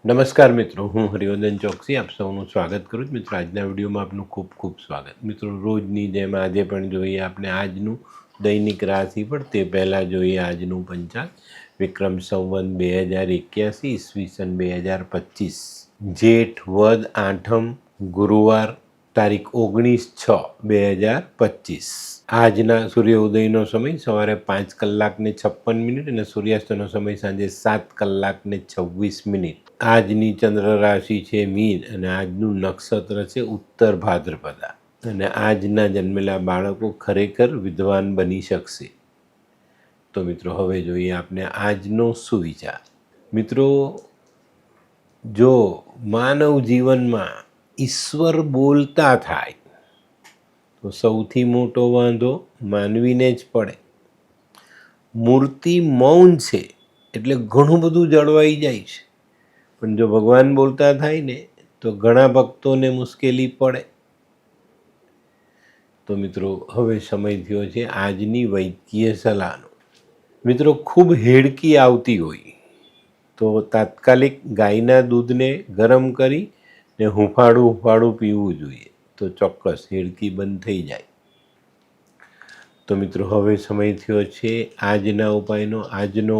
નમસ્કાર મિત્રો, હું હરિવર્ધન ચોકસી આપ સૌનું સ્વાગત કરું છું. મિત્રો, આજના વિડીયોમાં આપનું ખૂબ ખૂબ સ્વાગત. મિત્રો, રોજની જેમ આજે પણ જોઈએ આપણે આજનું દૈનિક રાશિફળ. તે પહેલાં જોઈએ આજનું પંચાંગ. વિક્રમ સંવત 2081 ઈસવીસન 2025, જેઠ વદ આઠમ, ગુરુવાર, તારીખ 19/6/2025. આજના સૂર્ય ઉદયનો સમય સવારે 5:56 અને સૂર્યાસ્તનો સમય સાંજે 7:26. આજની ચંદ્ર રાશિ છે મીન અને આજનું નક્ષત્ર છે ઉત્તર ભાદ્રપદા. અને આજના જન્મેલા બાળકો ખરેખર વિદ્વાન બની શકશે. તો મિત્રો, હવે જોઈએ આપણે આજનો સુવિચાર. મિત્રો, જો માનવ જીવનમાં ઈશ્વર બોલતા થાય તો સૌથી મોટો વાંધો માનવીને જ પડે. મૂર્તિ મૌન છે એટલે ઘણું બધું જળવાઈ જાય છે, પણ જો ભગવાન બોલતા થાય ને તો ઘણા ભક્તોને મુશ્કેલી પડે. તો મિત્રો, હવે સમય થયો છે આજની વૈદ્ય સલાહનો. મિત્રો, ખૂબ હેડકી આવતી હોય તો તાત્કાલિક ગાયના દૂધને ગરમ કરી ને હુંફાળું પીવું જોઈએ, તો ચોક્કસ હેડકી બંધ થઈ જાય. તો મિત્રો, હવે સમય થયો છે આજના ઉપાયનો. આજનો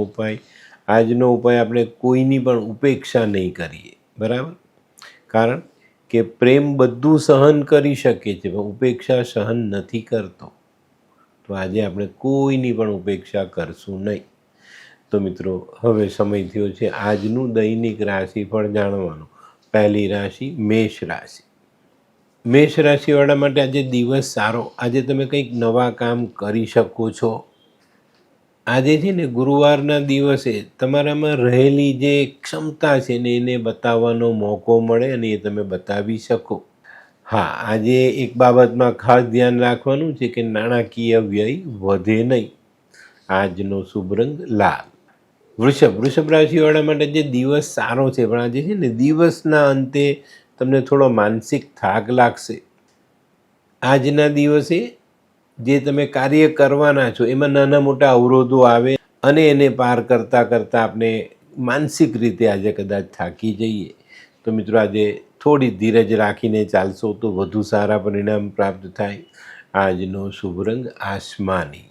ઉપાય આપણે કોઈની પણ ઉપેક્ષા નહીં કરીએ, બરાબર? કારણ કે પ્રેમ બધું સહન કરી શકે છે, પણ ઉપેક્ષા સહન નથી કરતો. તો આજે આપણે કોઈની પણ ઉપેક્ષા કરશું નહીં. તો મિત્રો, હવે સમય થયો છે આજનું દૈનિક રાશિફળ જાણવાનું. પહેલી રાશિ મેષ રાશિ. મેષ રાશિવાળા માટે આજે દિવસ સારો. આજે તમે કંઈક નવા કામ કરી શકો છો. આજે છે ને ગુરુવારના દિવસે તમારામાં રહેલી જે ક્ષમતા છે ને એને બતાવવાનો મોકો મળે અને એ તમે બતાવી શકો. હા, આજે એક બાબતમાં ખાસ ધ્યાન રાખવાનું છે કે નાણાકીય વ્યય વધે નહીં. આજનો શુભ રંગ લાલ. વૃષભ રાશિવાળા માટે જે દિવસ સારો છે, પણ આજે છે ને દિવસના અંતે તમને થોડો માનસિક થાક લાગશે. આજના દિવસે જે તમે કાર્ય કરવાના છો એમાં નાના મોટા અવરોધો આવે અને એને પાર કરતાં આપણે માનસિક રીતે આજે કદાચ થાકી જઈએ. તો મિત્રો, આજે થોડી ધીરજ રાખીને ચાલશો તો વધુ સારા પરિણામ પ્રાપ્ત થાય. આજનો શુભ રંગ આસમાની.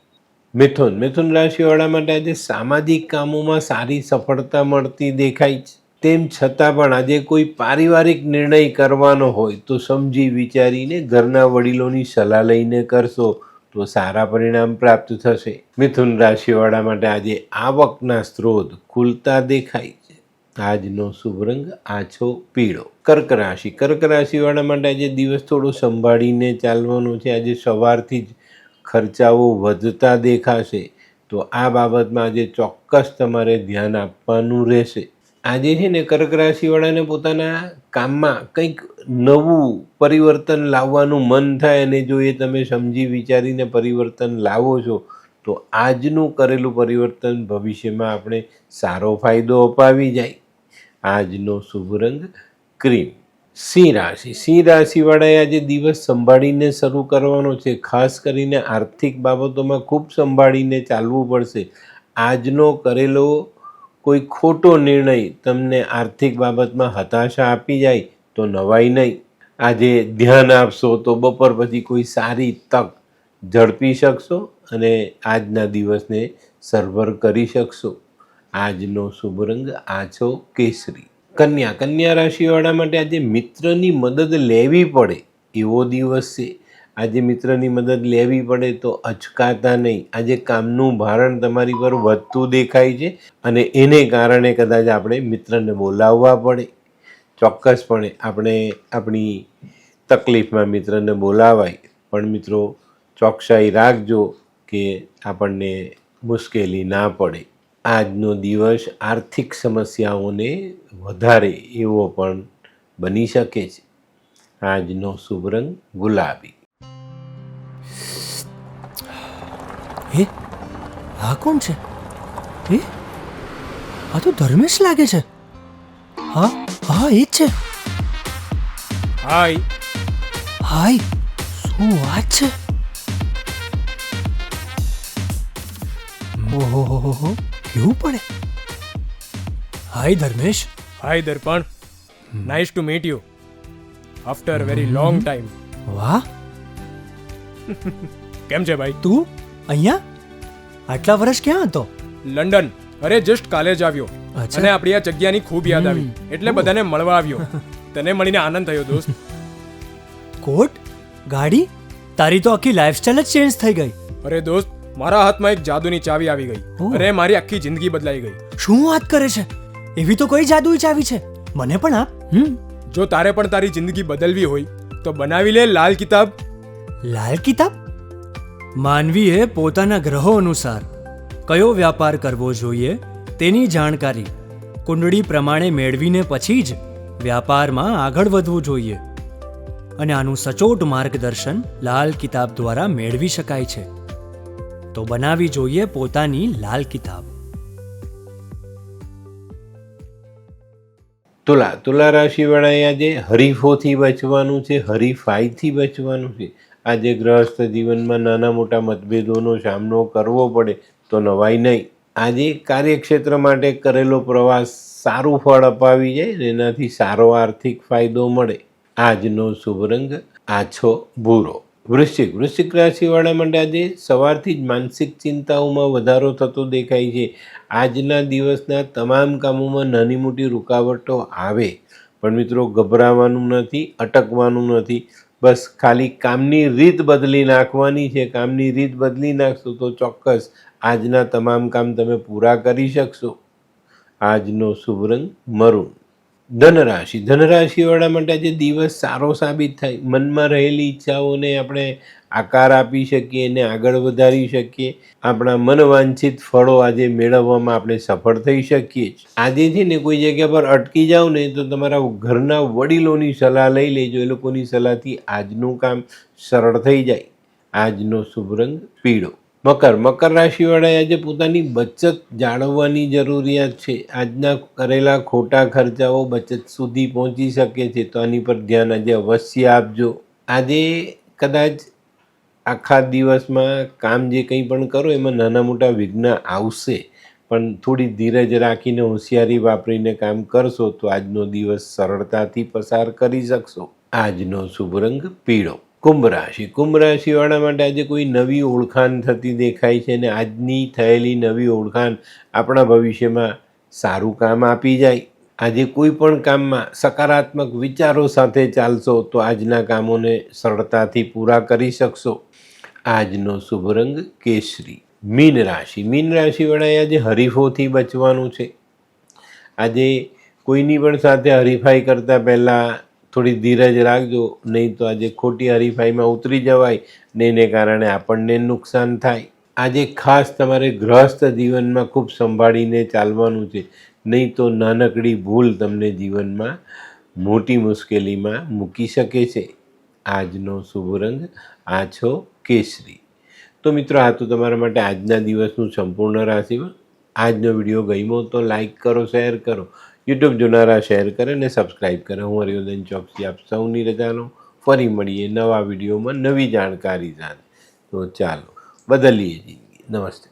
મિથુન રાશિવાળા માટે આજે સામાજિક કામોમાં સારી સફળતા મળતી દેખાય છે. તેમ છતાં પણ આજે કોઈ પારિવારિક નિર્ણય કરવાનો હોય તો સમજી વિચારીને ઘરના વડીલોની સલાહ લઈને કરશો તો સારા પરિણામ પ્રાપ્ત થશે. મિથુન રાશિવાળા માટે આજે આવકના સ્ત્રોત ખુલતા દેખાય છે. આજનો શુભ રંગ આછો પીળો. કર્ક રાશિવાળા માટે આજે દિવસ થોડો સંભાળીને ચાલવાનો છે. આજે સવારથી જ ખર્ચાઓ વધતા દેખાશે, તો આ બાબતમાં આજે ચોક્કસ તમારે ધ્યાન આપવાનું રહેશે. આજે છે ને કર્ક રાશિવાળાને પોતાના કામમાં કંઈક નવું પરિવર્તન લાવવાનું મન થાય અને જો એ તમે સમજી વિચારીને પરિવર્તન લાવો છો તો આજનું કરેલું પરિવર્તન ભવિષ્યમાં આપણે સારો ફાયદો અપાવી જાય. આજનો શુભ રંગ ક્રીમ. સિંહ રાશિવાળાએ આજે દિવસ સંભાળીને શરૂ કરવાનો છે. ખાસ કરીને આર્થિક બાબતોમાં ખૂબ સંભાળીને ચાલવું પડશે. આજનો કરેલો કોઈ ખોટો નિર્ણય તમને આર્થિક બાબતમાં હતાશા આપી જાય તો નવાઈ નહીં. આજે ધ્યાન આપશો તો બપોર પછી કોઈ સારી તક ઝડપી શકશો અને આજના દિવસને સરભર કરી શકશો. આજનો શુભ રંગ આછો કેસરી. કન્યા રાશિવાળા માટે આજે મિત્રની મદદ લેવી પડે એવો દિવસ છે. આજે મિત્રની મદદ લેવી પડે તો અચકાતા નહીં. આજે કામનું ભારણ તમારી પર વધતું દેખાય છે અને એને કારણે કદાચ આપણે મિત્રને બોલાવવા પડે. ચોક્કસપણે આપણે આપણી તકલીફમાં મિત્રને બોલાવાય, પણ મિત્રો ચોકસાઈ રાખજો કે આપણને મુશ્કેલી ના પડે. આજનો દિવસ આર્થિક સમસ્યાઓને વધારે એવો પણ બની શકે છે. આજનો શુભ રંગ ગુલાબી. હે, આ કોણ છે? હે, આ તો ધર્મેશ લાગે છે. હા, એ જ છે. હાય, શું વાત છે? ઓહો, કેવું પડે? Hi Dharmesh, hi Darpan, nice to meet you after very long time. વાહ, કેમ છે ભાઈ? તું અહીંયા આટલા વર્ષ ક્યાં હતો? લંડન. અરે જસ્ટ કાલે જ આવ્યો અચ્છા. અને આપણી આ જગ્યાની ખૂબ યાદ આવી એટલે બધાને મળવા આવ્યો. તને મળીને આનંદ થયો દોસ્ત. કોટ, ગાડી, તારી તો આખી લાઈફસ્ટાઈલ જ ચેન્જ થઈ ગઈ. અરે દોસ્ત, મારા હાથમાં એક જાદુની ચાવી આવી ગઈ ઓહ. અને મારી આખી જિંદગી બદલાઈ ગઈ. શું વાત કરે છે? એવી તો કોઈ જાદુઈ ચાવી છે, મને પણ આપ. જો તારે પણ તારી જિંદગી બદલવી હોય તો બનાવી લે લાલ કિતાબ. લાલ કિતાબ? માનવીએ પોતાના ગ્રહો અનુસાર કયો વ્યાપાર કરવો જોઈએ તેની જાણકારી કુંડળી પ્રમાણે મેળવીને પછી જ વ્યાપારમાં આગળ વધવું જોઈએ. અને આનું સચોટ માર્ગદર્શન લાલ કિતાબ દ્વારા મેળવી શકાય છે. તો બનાવી જોઈએ પોતાની લાલ કિતાબ. તુલા રાશિવાળાએ આજે હરીફોથી બચવાનું છે, હરીફાઈથી બચવાનું છે. આજે ગ્રહસ્થ જીવનમાં નાના મોટા મતભેદોનો સામનો કરવો પડે તો નવાઈ નહીં. આજે કાર્યક્ષેત્ર માટે કરેલો પ્રવાસ સારું ફળ અપાવી જાય ને એનાથી સારો આર્થિક ફાયદો મળે. આજનો શુભ રંગ આછો ભૂરો. વૃશ્ચિક રાશિવાળા માટે આજે સવારથી જ માનસિક ચિંતાઓમાં વધારો થતો દેખાય છે. આજના દિવસના તમામ કામોમાં નાની મોટી રૂકાવટો આવે પણ મિત્રો ગભરાવાનું નથી, અટકવાનું નથી. બસ ખાલી કામની રીત બદલી નાખવાની છે. કામની રીત બદલી નાખશો તો ચોક્કસ આજના તમામ કામ તમે પૂરા કરી શકશો. આજનો શુભ રંગ મરૂન. ધનરાશિવાળા માટે આજે દિવસ સારો સાબિત થાય. મનમાં રહેલી ઈચ્છાઓને આપણે આકાર આપી શકીએ અને આગળ વધારી શકીએ. આપણા મનવાંછિત ફળો આજે મેળવવામાં આપણે સફળ થઈ શકીએ. આજે છે ને કોઈ જગ્યા પર અટકી જાઓ ને તો તમારા ઘરના વડીલોની સલાહ લઈ લેજો. એ લોકોની સલાહથી આજનું કામ સરળ થઈ જાય. આજનો શુભ રંગ પીળો. મકર રાશિવાળાએ આજે પોતાની બચત જાળવવાની જરૂરિયાત છે. આજના કરેલા ખોટા ખર્ચાઓ બચત સુધી પહોંચી શકે છે તો આની પર ધ્યાન આજે અવશ્ય આપજો. આજે કદાચ આખા દિવસમાં કામ જે કંઈ પણ કરો એમાં નાના મોટા વિઘ્ન આવશે પણ થોડી ધીરજ રાખીને હોશિયારી વાપરીને કામ કરશો તો આજનો દિવસ સરળતાથી પસાર કરી શકશો. આજનો શુભ રંગ પીળો. કુંભ રાશિવાળા માટે આજે કોઈ નવી ઓળખાણ થતી દેખાય છે અને આજની થયેલી નવી ઓળખાણ આપણા ભવિષ્યમાં સારું કામ આપી જાય. આજે કોઈ પણ કામમાં સકારાત્મક વિચારો સાથે ચાલશો તો આજના કામોને સરળતાથી પૂરા કરી શકશો. આજનો શુભ રંગ કેસરી. મીન રાશિવાળાએ આજે હરીફોથી બચવાનું છે. આજે કોઈની પણ સાથે હરીફાઈ કરતાં પહેલાં થોડી ધીરજ રાખજો, નહીં તો આજે ખોટી હરીફાઈમાં ઉતરી જવાય ને એને કારણે આપણને નુકસાન થાય. આજે ખાસ તમારે ગૃહસ્થ જીવનમાં ખૂબ સંભાળીને ચાલવાનું છે, નહીં તો નાનકડી ભૂલ તમને જીવનમાં મોટી મુશ્કેલીમાં મૂકી શકે છે. આજનો શુભ રંગ આછો કેસરી. તો મિત્રો, આ તો તમારા માટે આજના દિવસનું સંપૂર્ણ રાશિફળ. આજનો વિડીયો ગમ્યો તો લાઈક કરો, શેર કરો. યુટ્યુબ જોનારા શેર કરે ને સબસ્ક્રાઈબ કરે. હું હરિવર્ધન ચોકસી આપ સૌની રજા લઉં. ફરી મળીએ નવા વિડીયોમાં નવી જાણકારી સાથે. તો ચાલો બદલીએ જિંદગી. નમસ્તે.